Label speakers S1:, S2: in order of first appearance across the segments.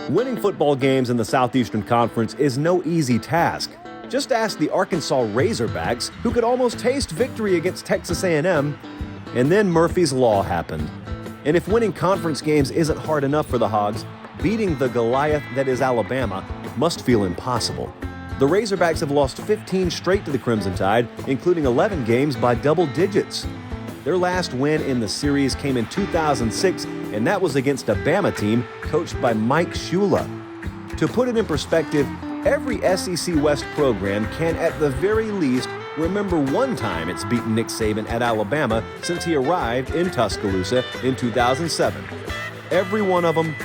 S1: Winning football games in the Southeastern Conference is no easy task. Just ask the Arkansas Razorbacks, who could almost taste victory against Texas A&M, and then Murphy's Law happened. And if winning conference games isn't hard enough for the Hogs, beating the Goliath that is Alabama must feel impossible. The Razorbacks have lost 15 straight to the Crimson Tide, including 11 games by double digits. Their last win in the series came in 2006, and that was against a Bama team coached by Mike Shula. To put it in perspective, every SEC West program can at the very least remember one time it's beaten Nick Saban at Alabama since he arrived in Tuscaloosa in 2007. Every one of them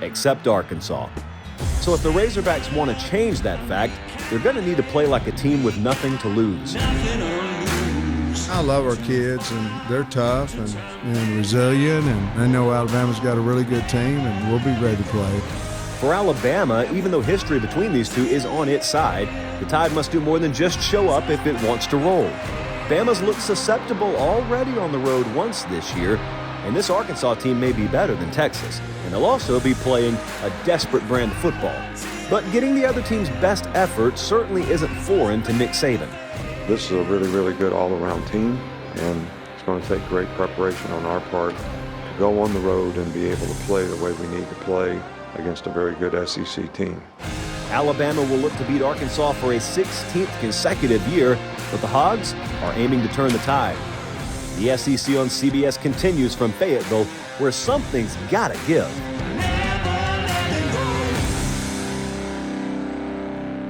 S1: except Arkansas. So if the Razorbacks want to change that fact, they're going to need to play like a team with nothing to lose.
S2: I love our kids, and they're tough and resilient, and I know Alabama's got a really good team, and we'll be ready to play.
S1: For Alabama, even though history between these two is on its side, the Tide must do more than just show up if it wants to roll. Bama's looked susceptible already on the road once this year, and this Arkansas team may be better than Texas, and they'll also be playing a desperate brand of football. But getting the other team's best effort certainly isn't foreign to Nick Saban.
S3: This is a really, really good all-around team, and it's going to take great preparation on our part to go on the road and be able to play the way we need to play against a very good SEC team.
S1: Alabama will look to beat Arkansas for a 16th consecutive year, but the Hogs are aiming to turn the tide. The SEC on CBS continues from Fayetteville, where something's gotta give.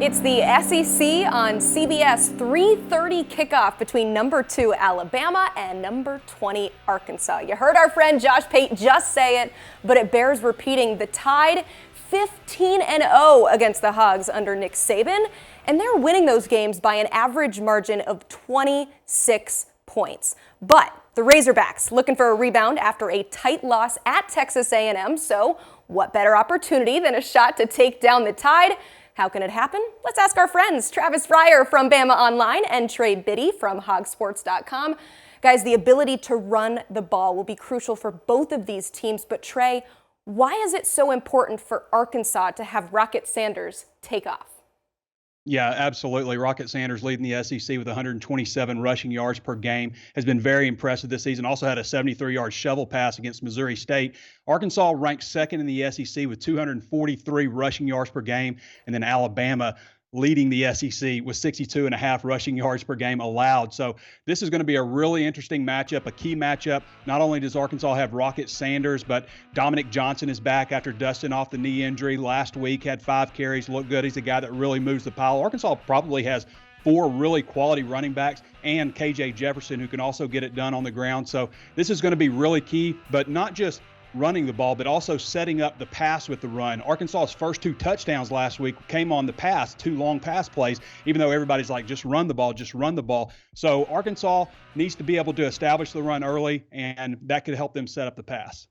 S4: It's the SEC on CBS 3:30 kickoff between number 2 Alabama and number 20 Arkansas. You heard our friend Josh Pate just say it, but it bears repeating. The Tide 15-0 against the Hogs under Nick Saban, and they're winning those games by an average margin of 26 points. But the Razorbacks looking for a rebound after a tight loss at Texas A&M, so what better opportunity than a shot to take down the Tide? How can it happen? Let's ask our friends, Travis Reier from Bama Online and Trey Biddy from hogsports.com. Guys, the ability to run the ball will be crucial for both of these teams, but Trey, why is it so important for Arkansas to have Rocket Sanders take off?
S5: Yeah, absolutely. Rocket Sanders leading the SEC with 127 rushing yards per game has been very impressive this season. Also had a 73-yard shovel pass against Missouri State. Arkansas ranked second in the SEC with 243 rushing yards per game, and then Alabama leading the SEC with 62.5 rushing yards per game allowed. So this is going to be a really interesting matchup, a key matchup. Not only does Arkansas have Rocket Sanders, but Dominic Johnson is back after dusting off the knee injury last week, had 5 carries, looked good. He's a guy that really moves the pile. Arkansas probably has 4 really quality running backs and KJ Jefferson, who can also get it done on the ground. So this is going to be really key, but not just running the ball, but also setting up the pass with the run. Arkansas's first 2 touchdowns last week came on the pass, 2 long pass plays, even though everybody's like, just run the ball, just run the ball. So Arkansas needs to be able to establish the run early, and that could help them set up the pass.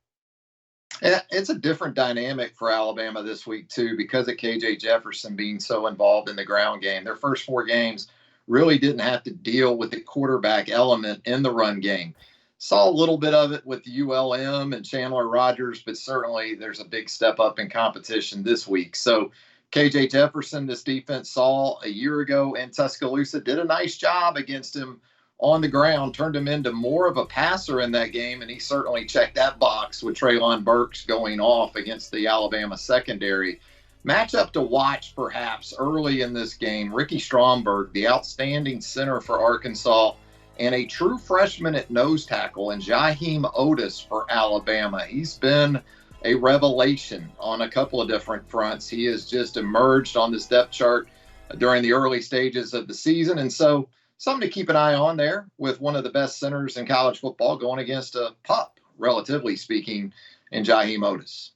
S6: Yeah, it's a different dynamic for Alabama this week, too, because of KJ Jefferson being so involved in the ground game. Their first 4 games really didn't have to deal with the quarterback element in the run game. Saw a little bit of it with ULM and Chandler Rogers, but certainly there's a big step up in competition this week. So KJ Jefferson, this defense saw a year ago in Tuscaloosa, did a nice job against him on the ground, turned him into more of a passer in that game, and he certainly checked that box with Treylon Burks going off against the Alabama secondary. Matchup to watch perhaps early in this game, Ricky Stromberg, the outstanding center for Arkansas, and a true freshman at nose tackle in Jaheim Otis for Alabama. He's been a revelation on a couple of different fronts. He has just emerged on the depth chart during the early stages of the season. And so something to keep an eye on there with one of the best centers in college football going against a pup, relatively speaking, in Jaheim Otis.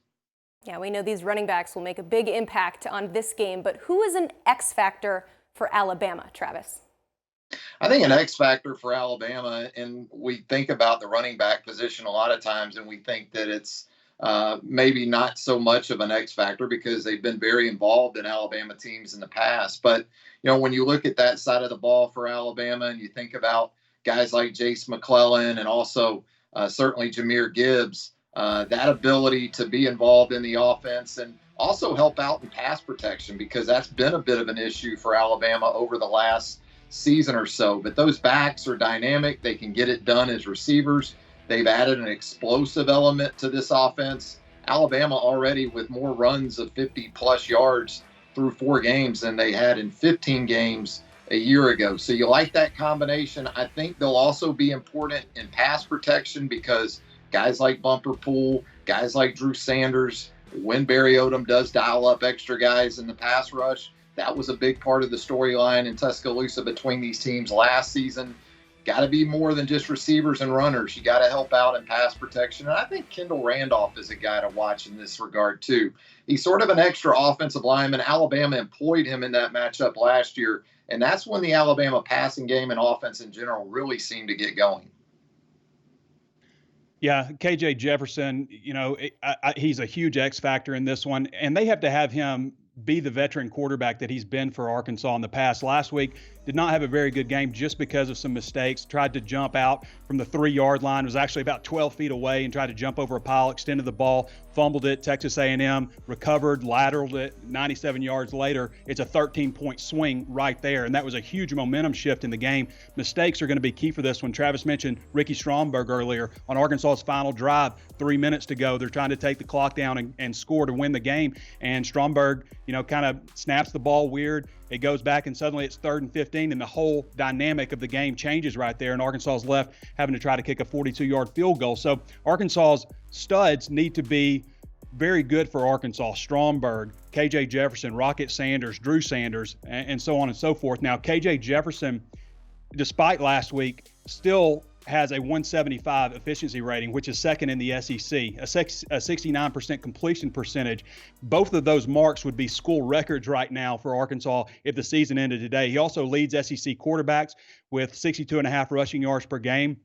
S4: Yeah, we know these running backs will make a big impact on this game, but who is an X factor for Alabama, Travis?
S6: I think an X factor for Alabama, and we think about the running back position a lot of times, and we think that it's maybe not so much of an X factor because they've been very involved in Alabama teams in the past. But, you know, when you look at that side of the ball for Alabama and you think about guys like Jace McClellan and also certainly Jahmyr Gibbs, that ability to be involved in the offense and also help out in pass protection, because that's been a bit of an issue for Alabama over the last season or so. But those backs are dynamic. They can get it done as receivers. They've added an explosive element to this offense. Alabama already with more runs of 50-plus yards through 4 games than they had in 15 games a year ago. So you like that combination. I think they'll also be important in pass protection, because guys like Bumper Pool, guys like Drew Sanders, when Barry Odom does dial up extra guys in the pass rush, that was a big part of the storyline in Tuscaloosa between these teams last season. Got to be more than just receivers and runners. You got to help out in pass protection. And I think Kendall Randolph is a guy to watch in this regard, too. He's sort of an extra offensive lineman. Alabama employed him in that matchup last year, and that's when the Alabama passing game and offense in general really seemed to get going.
S5: Yeah, KJ Jefferson, he's a huge X factor in this one, and they have to have him be the veteran quarterback that he's been for Arkansas in the past. Last week, did not have a very good game just because of some mistakes. Tried to jump out from the 3-yard line, was actually about 12 feet away and tried to jump over a pile, extended the ball, fumbled it. Texas A&M recovered, lateraled it 97 yards later. It's a 13-point swing right there, and that was a huge momentum shift in the game. Mistakes are going to be key for this one. Travis mentioned Ricky Stromberg earlier on Arkansas's final drive, 3 minutes to go. They're trying to take the clock down and score to win the game, and Stromberg, kind of snaps the ball weird. It goes back, and suddenly it's 3rd and 15, and the whole dynamic of the game changes right there, and Arkansas is left having to try to kick a 42-yard field goal. So Arkansas's studs need to be very good for Arkansas. Stromberg, KJ Jefferson, Rocket Sanders, Drew Sanders, and so on and so forth. Now, KJ Jefferson, despite last week, still has a 175 efficiency rating, which is second in the SEC, a 69% completion percentage. Both of those marks would be school records right now for Arkansas if the season ended today. He also leads SEC quarterbacks with 62.5 rushing yards per game,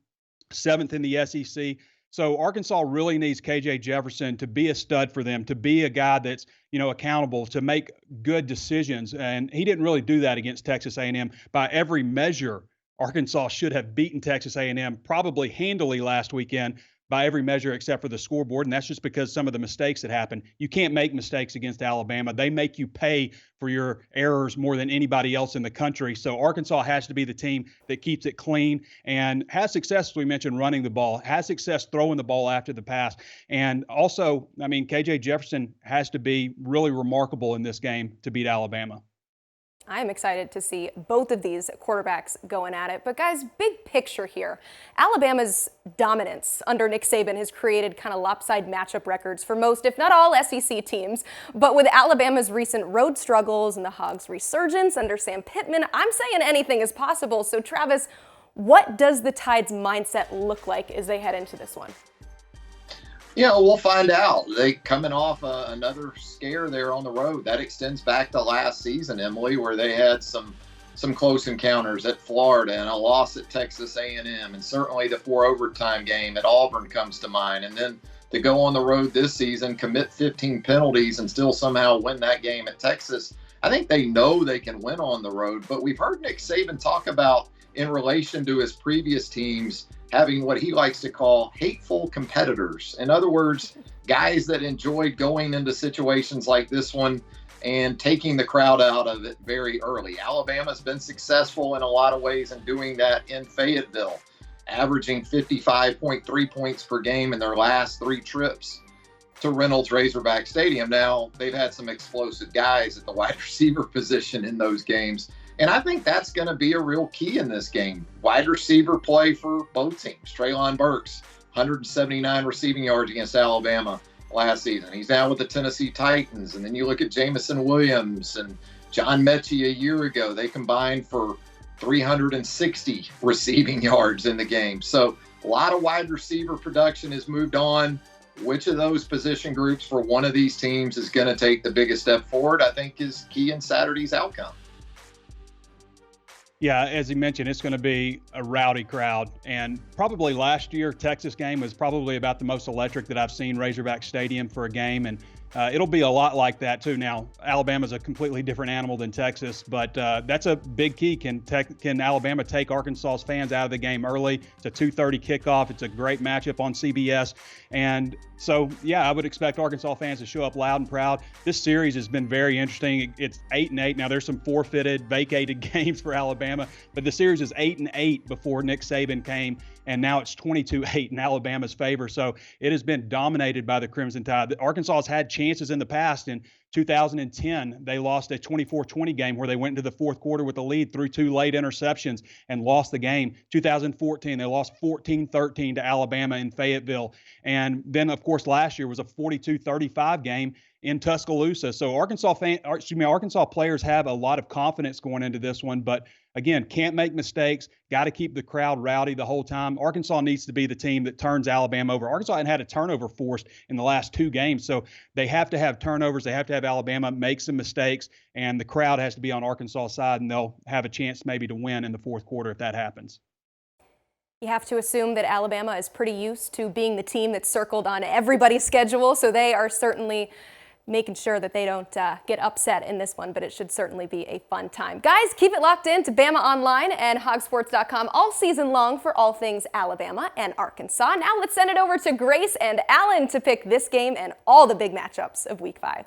S5: 7th in the SEC. So Arkansas really needs KJ Jefferson to be a stud for them, to be a guy that's, accountable, to make good decisions. And he didn't really do that against Texas A&M. By every measure, Arkansas should have beaten Texas A&M probably handily last weekend by every measure except for the scoreboard, and that's just because some of the mistakes that happened. You can't make mistakes against Alabama. They make you pay for your errors more than anybody else in the country. So Arkansas has to be the team that keeps it clean and has success, as we mentioned, running the ball, has success throwing the ball after the pass. And also, KJ Jefferson has to be really remarkable in this game to beat Alabama.
S4: I'm excited to see both of these quarterbacks going at it. But guys, big picture here. Alabama's dominance under Nick Saban has created kind of lopsided matchup records for most, if not all, SEC teams. But with Alabama's recent road struggles and the Hogs' resurgence under Sam Pittman, I'm saying anything is possible. So Travis, what does the Tide's mindset look like as they head into this one?
S6: We'll find out. They coming off another scare there on the road. That extends back to last season, Emily, where they had some close encounters at Florida and a loss at Texas A&M, and certainly the 4 overtime game at Auburn comes to mind. And then to go on the road this season, commit 15 penalties and still somehow win that game at Texas. I think they know they can win on the road, but we've heard Nick Saban talk about, in relation to his previous teams, having what he likes to call hateful competitors. In other words, guys that enjoy going into situations like this one and taking the crowd out of it very early. Alabama's been successful in a lot of ways in doing that in Fayetteville, averaging 55.3 points per game in their last 3 trips to Reynolds Razorback Stadium. Now, they've had some explosive guys at the wide receiver position in those games. And I think that's going to be a real key in this game. Wide receiver play for both teams. Treylon Burks, 179 receiving yards against Alabama last season. He's now with the Tennessee Titans. And then you look at Jamison Williams and John Mechie a year ago. They combined for 360 receiving yards in the game. So a lot of wide receiver production has moved on. Which of those position groups for one of these teams is going to take the biggest step forward, I think, is key in Saturday's outcome.
S5: Yeah, as he mentioned, it's going to be a rowdy crowd. And probably last year, Texas game was probably about the most electric that I've seen Razorback Stadium for a game. And It'll be a lot like that too. Now, Alabama's a completely different animal than Texas, but that's a big key. Can Alabama take Arkansas's fans out of the game early? It's a 2:30 kickoff. It's a great matchup on CBS. And so, yeah, I would expect Arkansas fans to show up loud and proud. This series has been very interesting. It's 8-8. Now, there's some forfeited, vacated games for Alabama, but the series is 8-8 before Nick Saban came, and now it's 22-8 in Alabama's favor. So it has been dominated by the Crimson Tide. Arkansas has had chances in the past. In 2010, they lost a 24-20 game where they went into the fourth quarter with the lead through 2 late interceptions and lost the game. 2014, they lost 14-13 to Alabama in Fayetteville. And then, of course, last year was a 42-35 game in Tuscaloosa. So Arkansas players have a lot of confidence going into this one, but again, can't make mistakes, got to keep the crowd rowdy the whole time. Arkansas needs to be the team that turns Alabama over. Arkansas hadn't had a turnover forced in the last 2 games, so they have to have turnovers. They have to have Alabama make some mistakes, and the crowd has to be on Arkansas' side, and they'll have a chance maybe to win in the fourth quarter if that happens.
S4: You have to assume that Alabama is pretty used to being the team that's circled on everybody's schedule, so they are certainly making sure that they don't get upset in this one, but it should certainly be a fun time. Guys, keep it locked in to Bama Online and hogsports.com all season long for all things Alabama and Arkansas. Now let's send it over to Grace and Alan to pick this game and all the big matchups of Week 5.